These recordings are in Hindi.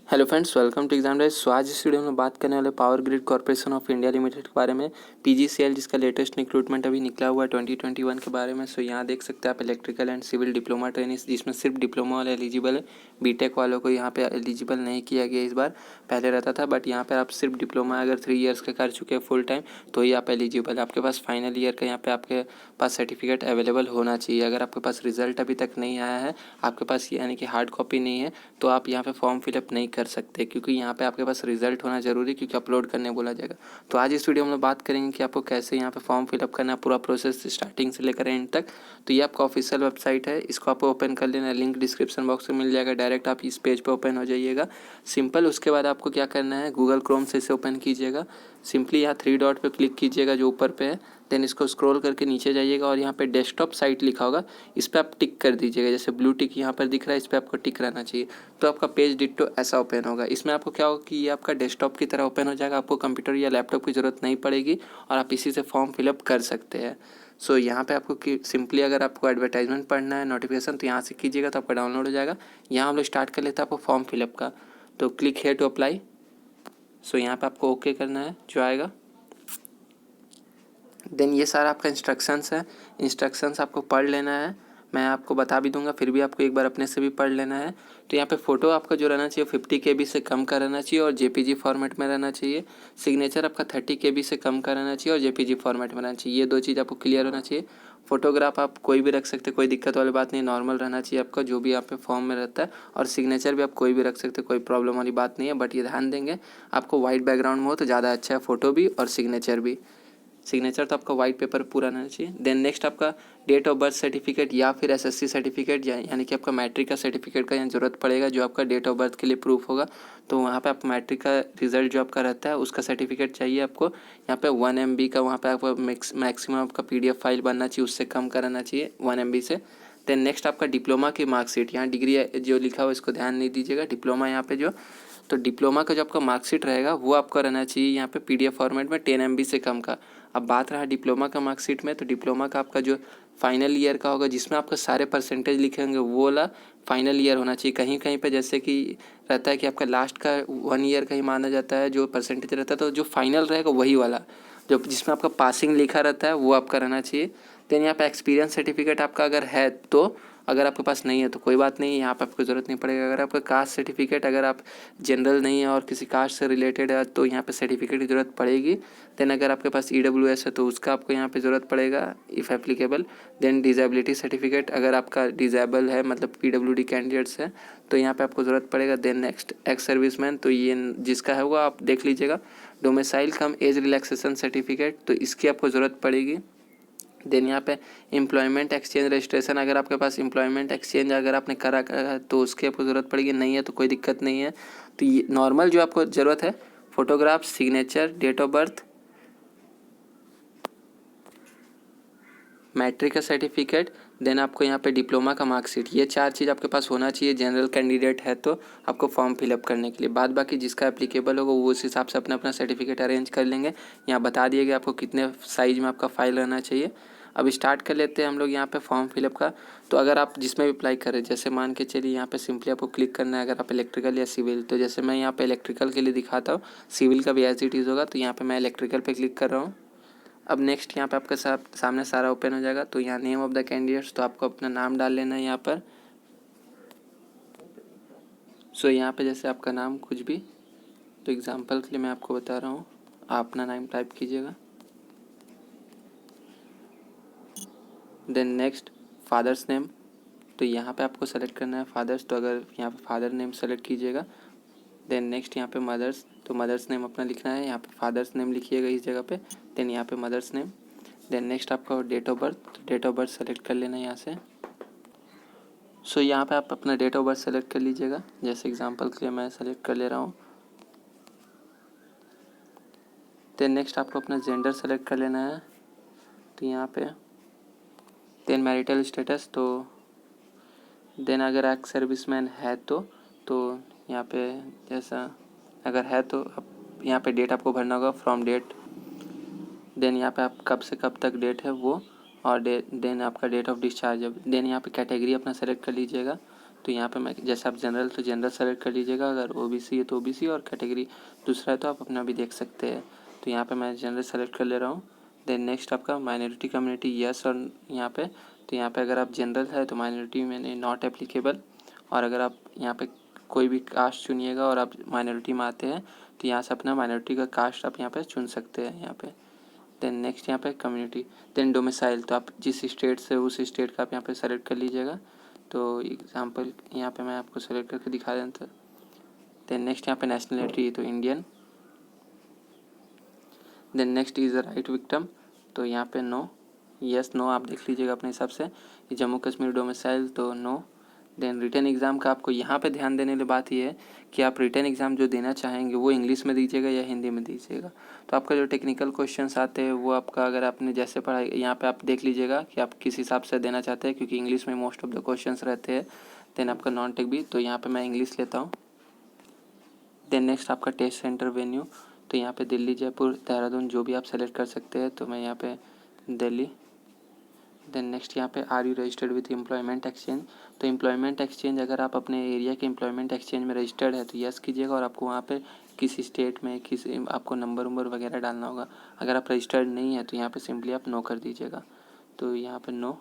Hello friends, welcome to Exam Dice. So आज इस वीडियो में बात करने वाले power grid corporation of India limited के बारे में, पीजीसीएल जिसका लेटेस्ट रिक्रूटमेंट अभी निकला हुआ है 2021 के बारे में। सो यहाँ देख सकते हैं आप electrical and civil diploma training, जिसमें सिर्फ डिप्लोमा वाले एलिजिबल है। बीटेक वालों को यहाँ पे एलिजिबल नहीं किया गया इस बार, पहले रहता था, बट यहाँ पर आप सिर्फ डिप्लोमा अगर 3 ईयर्स का कर चुके हैं फुल टाइम तो ही आप एलिजिबल है। आपके पास फाइनल ईयर का यहाँ पे आपके पास सर्टिफिकेट अवेलेबल होना चाहिए। अगर आपके पास रिजल्ट अभी तक नहीं आया है, आपके पास यानी कि हार्ड कॉपी नहीं है, तो आप यहाँ पे फॉर्म फिलअप नहीं कर सकते, क्योंकि यहाँ पे आपके पास रिजल्ट होना जरूरी, क्योंकि अपलोड करने बोला जाएगा। तो आज इस वीडियो में बात करेंगे कि आपको कैसे यहाँ पे फॉर्म फिलअप करना है, पूरा प्रोसेस स्टार्टिंग से लेकर एंड तक। तो ये आपका ऑफिशियल वेबसाइट है, इसको आपको ओपन कर लेना है, लिंक डिस्क्रिप्शन बॉक्स में मिल जाएगा। डायरेक्ट आप इस पेज पे ओपन हो जाइएगा, सिंपल। उसके बाद आपको क्या करना है, गूगल क्रोम से इसे ओपन कीजिएगा। सिंपली यहाँ 3 डॉट पे क्लिक कीजिएगा जो ऊपर पे है, देन इसको स्क्रॉल करके नीचे जाइएगा और यहाँ पे डेस्कटॉप साइट लिखा होगा, इस पर आप टिक कर दीजिएगा। जैसे ब्लू टिक यहाँ पर दिख रहा है, इस पर आपको टिक रहना चाहिए, तो आपका पेज डिट्टो ऐसा ओपन होगा। इसमें आपको क्या होगा कि ये आपका डेस्कटॉप की तरह ओपन हो जाएगा, आपको कंप्यूटर या लैपटॉप की ज़रूरत नहीं पड़ेगी और आप इसी से फॉर्म फिलअप कर सकते हैं। सो यहाँ पे आपको कि सिंपली अगर आपको एडवर्टाइजमेंट पढ़ना है, नोटिफिकेशन, तो यहाँ से कीजिएगा तो आपका डाउनलोड हो जाएगा। यहाँ हम लोग स्टार्ट कर लेते हैं आपको फॉर्म फिलअप का। तो क्लिक है टू अप्लाई। सो यहाँ पे आपको ओके करना है जो आएगा। देन ये सारा आपका इंस्ट्रक्शंस है, इंस्ट्रक्शंस आपको पढ़ लेना है। मैं आपको बता भी दूंगा, फिर भी आपको एक बार अपने से भी पढ़ लेना है। तो यहाँ पे फ़ोटो आपका जो रहना चाहिए 50 KB से कम का रहना चाहिए और जेपीजी फॉर्मेट में रहना चाहिए। सिग्नेचर आपका 30 KB से कम का रहना चाहिए और जेपीजी फॉर्मेट में रहना चाहिए। ये 2 चीज़ आपको क्लियर होना चाहिए। फोटोग्राफ आप कोई भी रख सकते, कोई दिक्कत वाली बात नहीं, नॉर्मल रहना चाहिए आपका जो भी यहाँ पे फॉर्म में रहता है। और सिग्नेचर भी आप कोई भी रख सकते, कोई प्रॉब्लम वाली बात नहीं है, बट ये ध्यान देंगे आपको वाइट बैकग्राउंड में हो तो ज़्यादा अच्छा है, फ़ोटो भी और सिग्नेचर भी। सिग्नेचर तो आपका वाइट पेपर पूरा रहना चाहिए। देन नेक्स्ट आपका डेट ऑफ बर्थ सर्टिफिकेट या फिर एसएससी सर्टिफिकेट, यानी कि आपका मैट्रिक का सर्टिफिकेट का यहाँ जरूरत पड़ेगा, जो आपका डेट ऑफ बर्थ के लिए प्रूफ होगा। तो वहाँ पे आप मैट्रिक का रिजल्ट जो आपका रहता है उसका सर्टिफिकेट चाहिए आपको। यहाँ पे 1 MB का वहाँ पे आपका मैक्सिमम आपका PDF फाइल बनना चाहिए, उससे कम का रहना चाहिए 1 MB से। देन नेक्स्ट आपका डिप्लोमा की मार्कशीट, यहाँ डिग्री जो लिखा हुआ इसको ध्यान नहीं दीजिएगा, डिप्लोमा यहाँ पे जो, तो डिप्लोमा का जो आपका मार्कशीट रहेगा वो आपका रहना चाहिए यहाँ पे PDF फॉर्मेट में 10 MB से कम का। अब बात रहा डिप्लोमा का मार्कशीट में, तो डिप्लोमा का आपका जो फाइनल ईयर का होगा, जिसमें आपका सारे परसेंटेज लिखे होंगे, वो वाला फाइनल ईयर होना चाहिए। कहीं कहीं पे जैसे कि रहता है कि आपका लास्ट का 1 ईयर का ही माना जाता है जो परसेंटेज रहता है, तो जो फाइनल रहेगा वही वाला, जो जिसमें आपका पासिंग लिखा रहता है वो आपका रहना चाहिए। देन यहाँ पे एक्सपीरियंस सर्टिफिकेट आपका अगर है तो, अगर आपके पास नहीं है तो कोई बात नहीं, यहाँ पे आपको ज़रूरत नहीं पड़ेगा। अगर आपका कास्ट सर्टिफिकेट, अगर आप जनरल नहीं है और किसी कास्ट से रिलेटेड है तो यहाँ पे सर्टिफिकेट की ज़रूरत पड़ेगी। देन अगर आपके पास EWS है तो उसका आपको यहाँ पे ज़रूरत पड़ेगा if applicable. Then disability certificate, अगर आपका डिजेबल है मतलब PWD कैंडिडेट्स है तो यहाँ पे आपको ज़रूरत पड़ेगा। देन नेक्स्ट एक्स सर्विसमैन, तो ये जिसका है वो आप देख लीजिएगा। डोमिसाइल कम एज रिलैक्सेशन सर्टिफिकेट, तो इसकी आपको ज़रूरत पड़ेगी। देन यहाँ पे एम्प्लॉयमेंट एक्सचेंज रजिस्ट्रेशन, अगर आपके पास एम्प्लॉयमेंट एक्सचेंज अगर आपने करा है तो उसकी आपको ज़रूरत पड़ेगी, नहीं है तो कोई दिक्कत नहीं है। तो ये नॉर्मल जो आपको ज़रूरत है, photograph, signature, date of birth, matric का सर्टिफिकेट, देन आपको यहाँ पे डिप्लोमा का मार्कशीट, ये 4 चीज़ आपके पास होना चाहिए जनरल कैंडिडेट है तो आपको फॉर्म फिलअप करने के लिए। बाद बाकी जिसका एप्लीकेबल होगा वो उस हिसाब से अपना अपना सर्टिफिकेट अरेंज कर लेंगे। यहाँ बता दिए गए आपको कितने साइज में आपका फाइल रहना चाहिए। अब स्टार्ट कर लेते हैं हम लोग यहाँ पे फॉर्म फिलअप का। तो अगर आप जिसमें भी अप्लाई करें, जैसे मान के चलिए यहाँ पे सिंपली आपको क्लिक करना है, अगर आप इलेक्ट्रिकल या सिविल, तो जैसे मैं यहाँ पे इलेक्ट्रिकल के लिए दिखाता हूँ, सिविल का भी एज इट इज़ होगा, तो यहाँ पे मैं इलेक्ट्रिकल पे क्लिक कर रहा हूँ। अब नेक्स्ट यहाँ पे आपके सामने सारा ओपन हो जाएगा। तो यहाँ नेम ऑफ द कैंडिडेट्स, तो आपको अपना नाम डाल लेना है यहाँ पर। सो यहाँ पे जैसे आपका नाम कुछ भी, तो एग्जांपल के लिए मैं आपको बता रहा हूँ, आप अपना नाम टाइप कीजिएगा। देन नेक्स्ट फादर्स नेम, तो यहाँ पे आपको सेलेक्ट करना है फादर्स, तो अगर यहाँ पे फादर नेम सेलेक्ट कीजिएगा। देन नेक्स्ट यहाँ पे मदर्स, तो मदर्स नेम अपना लिखना है, यहाँ पे फादर्स नेम लिखिएगा इस जगह पे, देन यहाँ पे मदर्स नेम। देन नेक्स्ट आपका डेट ऑफ बर्थ, तो डेट ऑफ बर्थ सेलेक्ट कर लेना है यहाँ से। सो यहाँ पे आप अपना डेट ऑफ बर्थ सेलेक्ट कर लीजिएगा, जैसे एग्जांपल के लिए मैं सेलेक्ट कर ले रहा हूँ। देन नेक्स्ट आपको अपना जेंडर सेलेक्ट कर लेना है, तो यहाँ पे देन मैरिटल स्टेटस, तो देन अगर एक्स सर्विसमैन है तो यहाँ पे जैसा अगर है तो आप यहाँ पे डेट आपको भरना होगा, फ्रॉम डेट। देन यहाँ पे आप कब से कब तक डेट है वो, और देन आपका डेट ऑफ डिस्चार्ज। देन यहाँ पे कैटेगरी अपना सेलेक्ट कर लीजिएगा, तो यहाँ पे मैं जैसे आप जनरल तो जनरल सेलेक्ट कर लीजिएगा, अगर ओबीसी है तो ओबीसी, और कैटेगरी दूसरा है तो आप अपना भी देख सकते हैं। तो यहाँ पे मैं जनरल सेलेक्ट कर ले रहा हूँ। देन नेक्स्ट आपका माइनॉरिटी कम्युनिटी यस, और यहाँ पे तो यहाँ पे अगर आप जनरल है तो माइनॉरिटी में नॉट एप्लीकेबल, और अगर आप यहाँ पे कोई भी कास्ट चुनिएगा और आप माइनॉरिटी में आते हैं तो यहाँ से अपना माइनॉरिटी का कास्ट आप यहाँ पे चुन सकते हैं यहाँ पे। देन नेक्स्ट यहाँ पे कम्युनिटी, देन डोमिसाइल, तो आप जिस स्टेट से उस स्टेट का आप यहाँ पे सेलेक्ट कर लीजिएगा। तो एग्जांपल यहाँ पे मैं आपको सेलेक्ट करके दिखा देता। देन नेक्स्ट यहाँ पे नेशनलिटी, तो Indian. Then next is the right victim, तो यहाँ पे नो, यस नो आप देख लीजिएगा अपने हिसाब से। जम्मू कश्मीर डोमिसाइल तो नो। देन रिटन एग्ज़ाम का आपको यहाँ पे ध्यान देने वाली बात ये है कि आप रिटन एग्ज़ाम जो देना चाहेंगे वो इंग्लिश में दीजिएगा या हिंदी में दीजिएगा। तो आपका जो टेक्निकल क्वेश्चंस आते हैं वो आपका, अगर आपने जैसे पढ़ाई यहाँ पे आप देख लीजिएगा कि आप किस हिसाब से देना चाहते हैं, क्योंकि इंग्लिश में मोस्ट ऑफ द क्वेश्चंस रहते हैं। देन आपका नॉन टेक भी, तो यहाँ पर मैं इंग्लिश लेता हूँ। देन नेक्स्ट आपका टेस्ट सेंटर वेन्यू, तो यहाँ पे दिल्ली, जयपुर, देहरादून जो भी आप सेलेक्ट कर सकते हैं, तो मैं यहाँ पे दिल्ली। देन नेक्स्ट यहाँ पे are you registered with employment exchange, तो एम्प्लॉयमेंट एक्सचेंज अगर आप अपने एरिया के एम्प्लॉयमेंट एक्सचेंज में रजिस्टर्ड है तो यस कीजिएगा, और आपको वहाँ पे किस स्टेट में किस आपको नंबर वगैरह डालना होगा। अगर आप रजिस्टर्ड नहीं है तो यहाँ पे सिंपली आप नो कर दीजिएगा, तो यहाँ पे नो।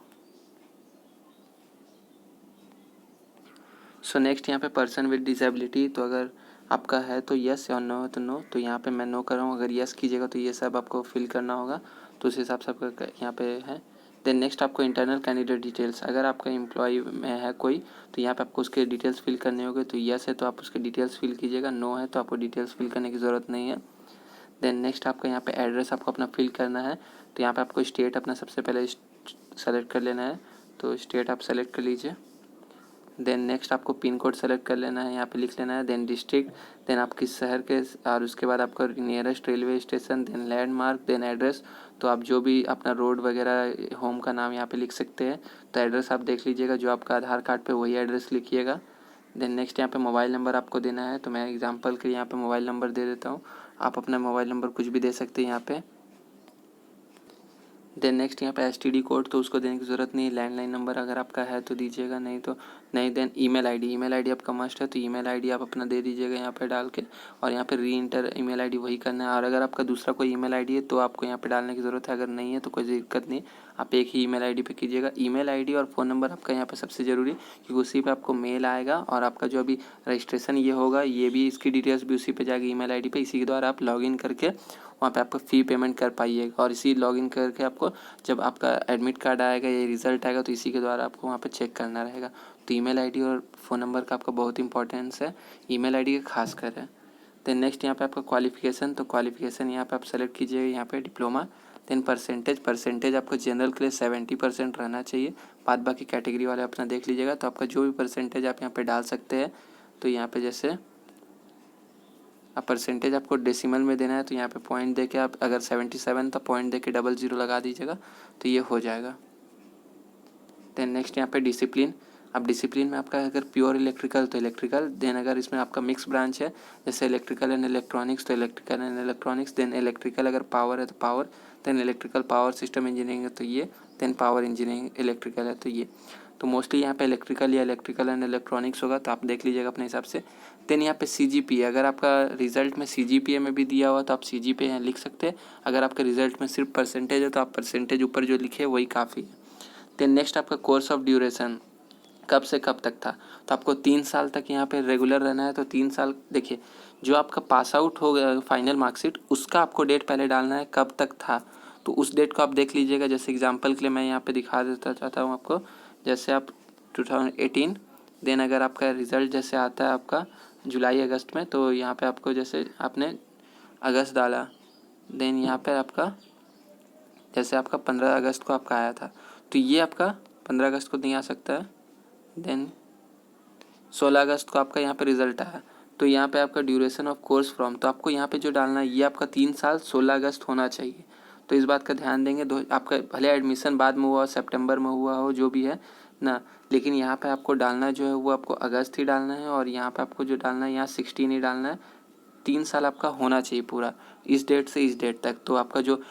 सो नेक्स्ट यहाँ पे पर्सन विद डिसेबिलिटी, तो अगर आपका है तो यस, और नो है तो नो। तो यहाँ पे मैं नो कर रहा हूँ, अगर यस कीजिएगा तो ये सब आपको फिल करना होगा, तो उस हिसाब से आपका यहाँ पे है। देन नेक्स्ट आपको इंटरनल कैंडिडेट डिटेल्स, अगर आपका एम्प्लॉय में है कोई तो यहाँ पे आपको उसके डिटेल्स फिल करने होंगे। तो यस है तो आप उसके डिटेल्स फिल कीजिएगा, नो है तो आपको डिटेल्स फिल करने की ज़रूरत नहीं है। देन नेक्स्ट आपका यहाँ पे एड्रेस आपको अपना फिल करना है, तो यहाँ पे आपको स्टेट अपना सबसे पहले सेलेक्ट कर लेना है, तो स्टेट आप सेलेक्ट कर लीजिए। देन नेक्स्ट आपको पिन कोड सेलेक्ट कर लेना है, यहाँ पे लिख लेना है। देन डिस्ट्रिक्ट, देन आप किस शहर के, और उसके बाद आपका nearest railway station, then landmark, then address. तो आप जो भी अपना रोड वगैरह होम का नाम यहाँ पे लिख सकते हैं। तो एड्रेस आप देख लीजिएगा, जो आपका आधार कार्ड पे वही एड्रेस लिखिएगा। देन नेक्स्ट यहाँ पे मोबाइल नंबर आपको देना है, तो मैं एग्जांपल के लिए यहाँ पे मोबाइल नंबर दे देता हूँ। आप अपना मोबाइल नंबर कुछ भी दे सकते हैं यहाँ पे। देन नेक्स्ट यहाँ पे एसटीडी कोड, तो उसको देने की ज़रूरत नहीं है। लैंडलाइन नंबर अगर आपका है तो दीजिएगा, नहीं तो नहीं। देन ईमेल आईडी आपका मस्ट है, तो ईमेल आईडी आप अपना दे दीजिएगा यहाँ पे डाल के, और यहाँ पे री इंटर ईमेल आईडी वही करना है। और अगर आपका दूसरा कोई ईमेल आईडी है तो आपको यहाँ पे डालने की ज़रूरत है, अगर नहीं है तो कोई दिक्कत नहीं, आप एक ही ईमेल आईडी पे कीजिएगा। ईमेल आईडी और फ़ोन नंबर आपका यहाँ पे सबसे ज़रूरी, क्योंकि उसी पे आपको मेल आएगा, और आपका जो अभी रजिस्ट्रेशन ये होगा ये भी, इसकी डिटेल्स भी उसी पे जाएगी ईमेल आईडी पे। इसी के द्वारा आप लॉगिन करके वहाँ पे आपको फ़ी पेमेंट कर पाइएगा, और इसी लॉगिन करके आपको जब आपका एडमिट कार्ड आएगा या रिज़ल्ट आएगा तो इसी के द्वारा आपको वहाँ पे चेक करना रहेगा। तो ईमेल आईडी और फ़ोन नंबर का आपका बहुत इंपॉर्टेंस है, ईमेल आईडी का खास कर है। देन नेक्स्ट यहाँ पे आपका क्वालिफिकेशन, तो क्वालिफिकेशन यहाँ पे आप सेलेक्ट कीजिएगा, यहाँ पे डिप्लोमा। देन परसेंटेज आपको जनरल के लिए 70% रहना चाहिए, बाद बाकी कैटेगरी वाले अपना देख लीजिएगा। तो आपका जो भी परसेंटेज आप यहाँ पे डाल सकते हैं, तो यहाँ पे जैसे अब परसेंटेज आपको डेसिमल में देना है, तो यहाँ पे पॉइंट दे के आप, अगर 77 तो पॉइंट दे के 00 लगा दीजिएगा, तो ये हो जाएगा। देन नेक्स्ट यहाँ पे डिसिप्लिन, अब डिसिप्लिन में आपका अगर प्योर इलेक्ट्रिकल तो इलेक्ट्रिकल, देन अगर इसमें आपका मिक्स ब्रांच है जैसे इलेक्ट्रिकल एंड इलेक्ट्रॉनिक्स तो electrical and electronics, then electrical अगर पावर है तो power, then electrical power system engineering है तो ये, देन पावर इंजीनियरिंग इलेक्ट्रिकल है तो ये। तो मोस्टली यहाँ पे इलेक्ट्रिकल या इलेक्ट्रिकल एंड इलेक्ट्रॉनिक्स होगा, तो आप देख लीजिएगा अपने हिसाब से। देन यहाँ पे CGPA, अगर आपका रिजल्ट में CGPA में भी दिया हुआ तो आप CGPA यहाँ लिख सकते हैं। अगर आपके रिजल्ट में सिर्फ परसेंटेज है तो आप परसेंटेज ऊपर जो लिखे वही काफ़ी है। देन नेक्स्ट आपका कोर्स ऑफ ड्यूरेशन, कब से कब तक था, तो आपको 3 साल तक यहाँ पे रेगुलर रहना है। तो 3 साल देखिए, जो आपका पास आउट हो गया फाइनल मार्कशीट उसका आपको डेट पहले डालना है कब तक था, तो उस डेट को आप देख लीजिएगा। जैसे एग्जांपल के लिए मैं यहाँ पे दिखा देता चाहता हूँ आपको, जैसे आप 2018, देन अगर आपका रिज़ल्ट जैसे आता है आपका जुलाई अगस्त में, तो यहाँ पे आपको जैसे आपने अगस्त डाला, देन यहाँ पे आपका जैसे आपका 15 अगस्त को आपका आया था, तो ये आपका 15 अगस्त को नहीं आ सकता है। देन 16 अगस्त को आपका यहाँ पे रिजल्ट आया, तो यहाँ पे आपका ड्यूरेशन ऑफ कोर्स फ्रॉम, तो आपको यहाँ पे जो डालना है ये आपका 3 साल 16 अगस्त होना चाहिए। तो इस बात का ध्यान देंगे, आपका भले एडमिशन बाद में हुआ हो, सितंबर में हुआ हो, जो भी है ना, लेकिन यहाँ पे आपको डालना जो है वो आपको अगस्त ही डालना है, और यहाँ पे आपको जो डालना है यहाँ 16 ही डालना है। 3 साल आपका होना चाहिए पूरा, इस डेट से इस डेट तक। तो आपका जो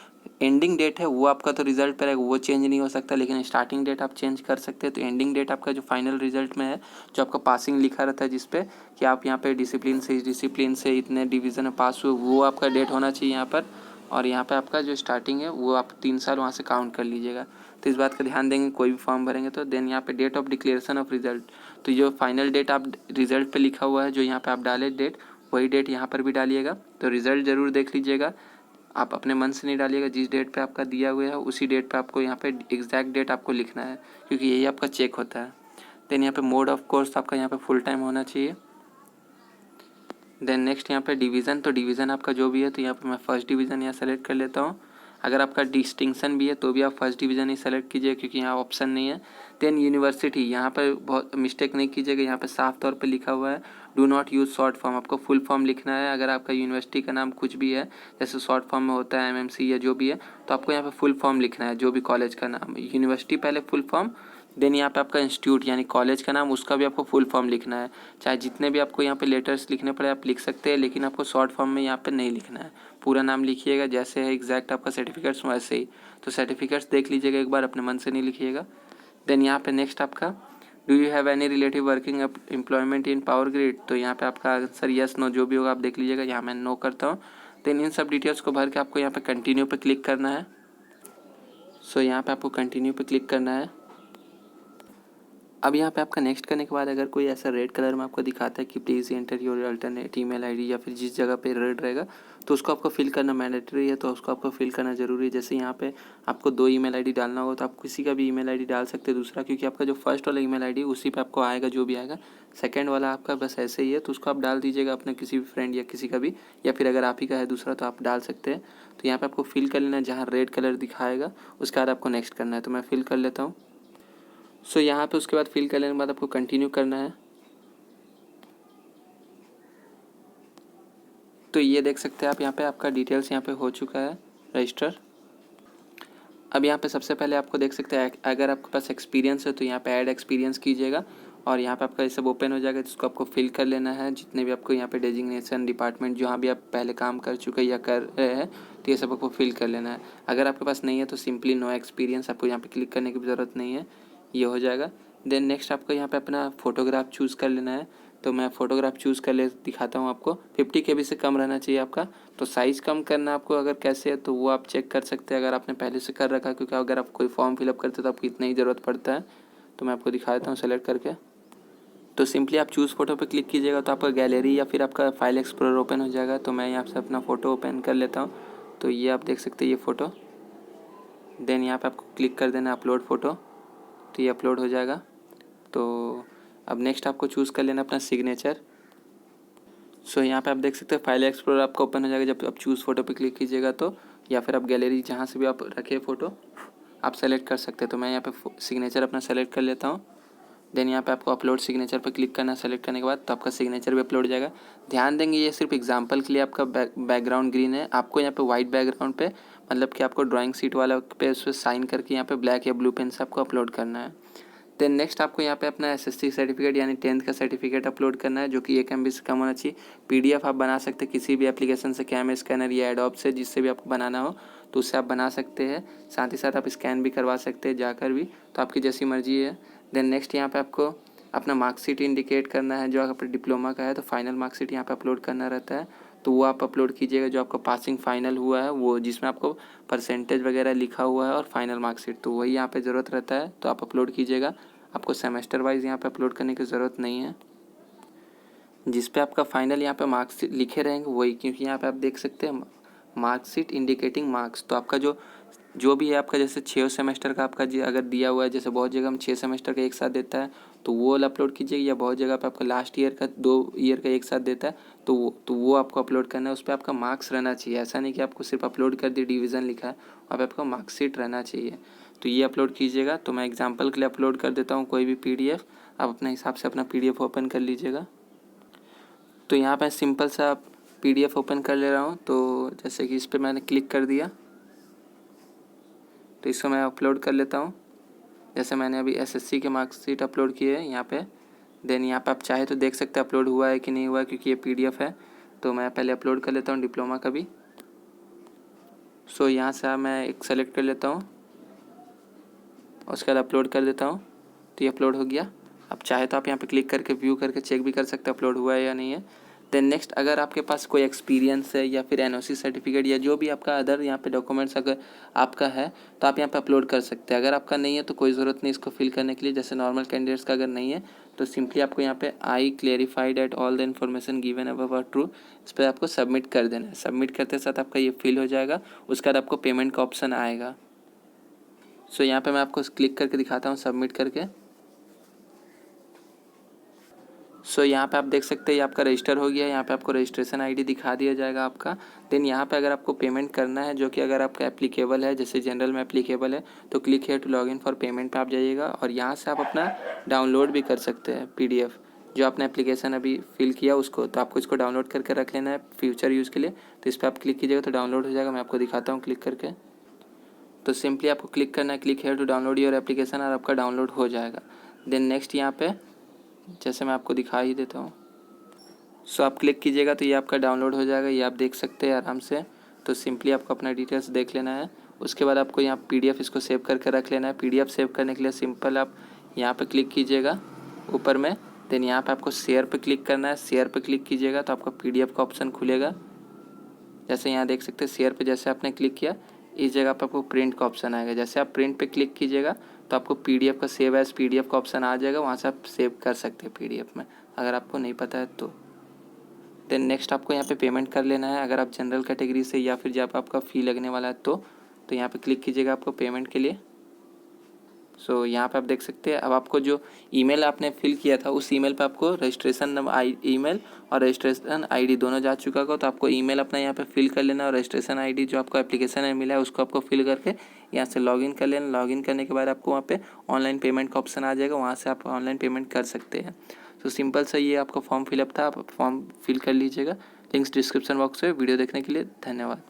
एंडिंग डेट है वो आपका तो रिजल्ट पर है वो चेंज नहीं हो सकता, लेकिन स्टार्टिंग डेट आप चेंज कर सकते हैं। तो एंडिंग डेट आपका जो फाइनल रिजल्ट में है, जो आपका पासिंग लिखा रहता है जिस पे कि आप यहाँ पे डिसिप्लिन से इस डिसिप्लिन से इतने डिवीज़न में पास हुए, वो आपका डेट होना चाहिए यहाँ पर। और यहाँ पे आपका जो स्टार्टिंग है वो आप 3 साल वहाँ से काउंट कर लीजिएगा। तो इस बात का ध्यान देंगे कोई भी फॉर्म भरेंगे तो। देन यहाँ पे date of declaration of result, तो जो फाइनल डेट आप रिजल्ट पे लिखा हुआ है जो यहाँ पे आप डाले डेट, वही डेट यहाँ पर भी डालिएगा। तो रिजल्ट ज़रूर देख लीजिएगा, आप अपने मन से नहीं डालिएगा, जिस डेट पे आपका दिया हुआ है उसी डेट पे आपको यहाँ पे एग्जैक्ट डेट आपको लिखना है, क्योंकि यही आपका चेक होता है। देन यहाँ पे मोड ऑफ कोर्स आपका यहाँ पे फुल टाइम होना चाहिए। देन नेक्स्ट यहाँ पे डिवीज़न, तो डिवीज़न आपका जो भी है तो यहाँ पे मैं फर्स्ट डिवीज़न यहाँ सेलेक्ट कर लेता हूँ। अगर आपका डिस्टिंक्शन भी है तो भी आप फर्स्ट डिवीज़न ही सेलेक्ट कीजिए, क्योंकि यहाँ ऑप्शन नहीं है। देन यूनिवर्सिटी, यहाँ पर बहुत मिस्टेक नहीं कीजिएगा, यहाँ पे साफ तौर पे लिखा हुआ है do not use short form, आपको फुल फॉर्म लिखना है। अगर आपका यूनिवर्सिटी का नाम कुछ भी है, जैसे शॉर्ट फॉर्म में होता है एमएमसी या जो भी है, तो आपको यहाँ पे फुल फॉर्म लिखना है। जो भी कॉलेज का नाम, यूनिवर्सिटी पहले फुल फॉर्म, देन यहाँ पे आपका इंस्टीट्यूट यानी कॉलेज का नाम, उसका भी आपको फुल फॉर्म लिखना है। चाहे जितने भी आपको यहाँ पे लेटर्स लिखने पड़े आप लिख सकते हैं, लेकिन आपको शॉर्ट फॉर्म में यहाँ पे नहीं लिखना है। पूरा नाम लिखिएगा जैसे है एग्जैक्ट आपका सर्टिफिकेट्स वैसे ही। तो सर्टिफिकेट्स देख लीजिएगा एक बार, अपने मन से नहीं लिखिएगा। देन यहाँ पे नेक्स्ट आपका do you have any relative working employment in power grid, तो यहाँ पे आपका आंसर यस नो जो भी होगा आप देख लीजिएगा। यहाँ मैं नो करता हूँ। देन इन सब डिटेल्स को भर के आपको यहाँ पे कंटिन्यू पे क्लिक करना है। सो यहाँ पे आपको कंटिन्यू पे क्लिक करना है। अब यहाँ पे आपका नेक्स्ट करने के बाद अगर कोई ऐसा रेड कलर में आपको दिखाता है कि please enter your alternate email ID, या फिर जिस जगह पे रेड रहेगा तो उसको आपको फिल करना मैंडेटरी है, तो उसको आपको फिल करना ज़रूरी है। जैसे यहाँ पे आपको 2 ईमेल आईडी डालना होगा तो आप किसी का भी ईमेल आईडी डाल सकते हैं दूसरा, क्योंकि आपका जो फर्स्ट वाला ईमेल आईडी उसी पे आपको आएगा जो भी आएगा। सेकंड वाला आपका बस ऐसे ही है, तो उसको आप डाल दीजिएगा अपने किसी भी फ्रेंड या किसी का भी, या फिर अगर आप ही का है दूसरा तो आप डाल सकते हैं। तो यहाँ पर आपको फिल कर लेना है, जहाँ रेड कलर दिखाएगा उसके बाद आपको नेक्स्ट करना है। तो मैं फिल कर लेता हूँ। सो यहाँ पे उसके बाद फिल करने के बाद आपको कंटिन्यू करना है। तो ये देख सकते हैं आप, यहाँ पे आपका डिटेल्स यहाँ पे हो चुका है रजिस्टर। अब यहाँ पे सबसे पहले आपको देख सकते हैं अगर आपके पास एक्सपीरियंस है तो यहाँ पे ऐड एक्सपीरियंस कीजिएगा, और यहाँ पे आपका ये सब ओपन हो जाएगा जिसको आपको फिल कर लेना है। जितने भी आपको यहाँ पे डेजिग्नेशन डिपार्टमेंट जहाँ भी आप पहले काम कर चुके या कर रहे हैं तो ये सब आपको फिल कर लेना है। अगर आपके पास नहीं है तो सिंपली नो एक्सपीरियंस, आपको यहाँ पे क्लिक करने की ज़रूरत नहीं है, ये हो जाएगा। देन नेक्स्ट आपको यहाँ पे अपना फ़ोटोग्राफ चूज़ कर लेना है। तो मैं फ़ोटोग्राफ चूज़ कर ले दिखाता हूँ आपको। 50 KB से कम रहना चाहिए आपका। तो साइज़ कम करना आपको अगर कैसे है तो वो आप चेक कर सकते हैं अगर आपने पहले से कर रखा है, क्योंकि अगर आप कोई फॉर्म फिलअप करते हो तो आपको इतना ही ज़रूरत पड़ता है। तो मैं आपको दिखा देता हूँ सेलेक्ट करके। तो सिंपली आप चूज़ फ़ोटो पे क्लिक कीजिएगा तो आपका गैलरी या फिर आपका फाइल एक्सप्लोरर ओपन हो जाएगा। तो मैं यहाँ से अपना फ़ोटो ओपन कर लेता हूँ। तो ये आप देख सकते हैं ये फ़ोटो। देन यहाँ पे आपको क्लिक कर देना अपलोड फ़ोटो, तो ये अपलोड हो जाएगा। तो अब नेक्स्ट आपको चूज़ कर लेना अपना सिग्नेचर। सो यहाँ पे आप देख सकते हैं फाइल एक्सप्लोरर आपको ओपन हो जाएगा जब आप चूज़ फ़ोटो पे क्लिक कीजिएगा तो, या फिर आप गैलरी जहाँ से भी आप रखे फ़ोटो आप सेलेक्ट कर सकते हैं। तो मैं यहाँ पे सिग्नेचर अपना सेलेक्ट कर लेता हूँ। देन यहाँ पे आपको अपलोड सिग्नेचर पर क्लिक करना, सेलेक्ट करने के बाद तो आपका सिग्नेचर भी अपलोड हो जाएगा। ध्यान देंगे ये सिर्फ एग्जांपल के लिए आपका बैकग्राउंड ग्रीन है, आपको यहाँ पे वाइट बैकग्राउंड पे मतलब कि आपको ड्राइंग सीट वाला पे उस पर साइन करके यहाँ पे ब्लैक या ब्लू पेन से आपको अपलोड करना है। देन नेक्स्ट आपको यहाँ पे अपना एसएससी सर्टिफिकेट यानी 10th का सर्टिफिकेट अपलोड करना है, जो कि 1 MB से कम होना चाहिए। पीडीएफ आप बना सकते हैं किसी भी एप्लीकेशन से, कैम स्कैनर या एडोब से, जिससे भी आपको बनाना हो तो उससे आप बना सकते हैं। साथ ही साथ आप स्कैन भी करवा सकते हैं जाकर भी, तो आपकी जैसी मर्जी है। देन नेक्स्ट यहाँ पे आपको अपना मार्कशीट इंडिकेट करना है, जो आपका डिप्लोमा का है तो फाइनल मार्कशीट यहाँ पे अपलोड करना रहता है, तो वो आप अपलोड कीजिएगा। जो आपका पासिंग फाइनल हुआ है वो जिसमें आपको परसेंटेज वगैरह लिखा हुआ है और फाइनल मार्कशीट, तो वही यहाँ पे ज़रूरत रहता है, तो आप अपलोड कीजिएगा। आपको सेमेस्टर वाइज यहाँ पे अपलोड करने की ज़रूरत नहीं है। जिस पे आपका फाइनल यहाँ पे मार्क्स लिखे रहेंगे वही, क्योंकि यहाँ पे आप देख सकते हैं मार्कशीट इंडिकेटिंग मार्क्स, तो आपका जो भी है आपका जैसे 6 सेमेस्टर का आपका अगर दिया हुआ है, जैसे बहुत जगह हम 6 सेमेस्टर का एक साथ देता है तो वो वाला अपलोड कीजिएगा, या बहुत जगह पे आपका लास्ट ईयर का 2 ईयर का एक साथ देता है तो वो आपको अपलोड करना है। उस पर आपका मार्क्स रहना चाहिए, ऐसा नहीं कि आपको सिर्फ अपलोड कर दिए डिवीज़न लिखा है, वहाँ पे आपका मार्कशीट रहना चाहिए। तो ये अपलोड कीजिएगा। तो मैं एग्जाम्पल के लिए अपलोड कर देता हूँ कोई भी PDF, आप अपने हिसाब से अपना PDF ओपन कर लीजिएगा। तो यहाँ पे सिंपल सा PDF ओपन कर ले रहा हूँ। तो जैसे कि इस पर मैंने क्लिक कर दिया तो इसको मैं अपलोड कर लेता हूँ। जैसे मैंने अभी SSC के मार्कशीट अपलोड किए हैं यहाँ पे। देन यहाँ पे आप चाहे तो देख सकते हैं अपलोड हुआ है कि नहीं हुआ है, क्योंकि ये PDF है। तो मैं पहले अपलोड कर लेता हूँ डिप्लोमा का भी। सो यहाँ से मैं एक सेलेक्ट कर लेता हूँ, उसके बाद अपलोड कर देता हूँ। तो ये अपलोड हो गया। अब चाहे तो आप यहाँ पे क्लिक करके व्यू करके चेक भी कर सकते हो अपलोड हुआ है या नहीं है। देन नेक्स्ट, अगर आपके पास कोई एक्सपीरियंस है या फिर एनओसी सर्टिफिकेट या जो भी आपका अदर यहाँ पे डॉक्यूमेंट्स अगर आपका है तो आप यहाँ पे अपलोड कर सकते हैं। अगर आपका नहीं है तो कोई ज़रूरत नहीं इसको फिल करने के लिए। जैसे नॉर्मल कैंडिडेट्स का अगर नहीं है तो सिंपली आपको यहाँ पे I clarified at all the information given above are true, इस पर आपको सबमिट कर देना है। सबमिट करते साथ आपका ये फिल हो जाएगा। उसके बाद आपको पेमेंट का ऑप्शन आएगा। सो यहाँ पे मैं आपको क्लिक करके दिखाता हूँ सबमिट करके। सो यहाँ पे आप देख सकते हैं ये आपका रजिस्टर हो गया है। यहाँ पे आपको रजिस्ट्रेशन आईडी दिखा दिया जाएगा आपका। देन यहाँ पे अगर आपको पेमेंट करना है, जो कि अगर आपका एप्लीकेबल है, जैसे जनरल में एप्लीकेबल है, तो click here to login for payment पे आप जाइएगा और यहाँ से आप अपना डाउनलोड भी कर सकते हैं PDF, जो आपने एप्लीकेशन अभी फिल किया उसको। तो आपको इसको डाउनलोड करके रख लेना है फ्यूचर यूज़ के लिए। तो इस पर आप क्लिक कीजिएगा तो डाउनलोड हो जाएगा। मैं आपको दिखाता हूँ क्लिक करके। तो सिंपली आपको क्लिक करना है click here to download your application और आपका डाउनलोड हो जाएगा। देन नेक्स्ट यहाँ पे जैसे मैं आपको दिखा ही देता हूँ। सो आप क्लिक कीजिएगा तो ये आपका डाउनलोड हो जाएगा। ये आप देख सकते हैं आराम से। तो सिंपली आपको अपना डिटेल्स देख लेना है। उसके बाद आपको यहाँ PDF इसको सेव करके रख लेना है। PDF सेव करने के लिए सिंपल आप यहाँ पे क्लिक कीजिएगा ऊपर में। देन यहाँ पे आपको शेयर पे क्लिक करना है। शेयर पे क्लिक कीजिएगा तो आपका PDF का ऑप्शन खुलेगा। जैसे यहाँ देख सकते हैं शेयर पे जैसे आपने क्लिक किया, इस जगह पर आपको प्रिंट का ऑप्शन आएगा। जैसे आप प्रिंट पे क्लिक कीजिएगा तो आपको PDF का सेव एज PDF का ऑप्शन आ जाएगा। वहाँ से आप सेव कर सकते हैं PDF में, अगर आपको नहीं पता है तो। देन नेक्स्ट आपको यहाँ पे पेमेंट कर लेना है। अगर आप जनरल कैटेगरी से या फिर जब आपका फ़ी लगने वाला है तो यहाँ पे क्लिक कीजिएगा आपको पेमेंट के लिए। सो यहाँ पे आप देख सकते हैं अब आपको जो ईमेल आपने फिल किया था उस ईमेल पे आपको रजिस्ट्रेशन ईमेल और रजिस्ट्रेशन आईडी दोनों जा चुका होगा। तो आपको ईमेल अपना यहाँ पे फिल कर लेना और रजिस्ट्रेशन आईडी जो आपको एप्लीकेशन में मिला है उसको आपको फिल करके यहाँ से लॉगिन कर लेना। लॉगिन करने के बाद आपको वहाँ पे ऑनलाइन पेमेंट का ऑप्शन आ जाएगा। वहाँ से आप ऑनलाइन पेमेंट कर सकते हैं। तो सिंपल सा ये आपका फॉर्म फिलअप था। आप फॉर्म फिल कर लीजिएगा। लिंक्स डिस्क्रिप्शन बॉक्स में। वीडियो देखने के लिए धन्यवाद।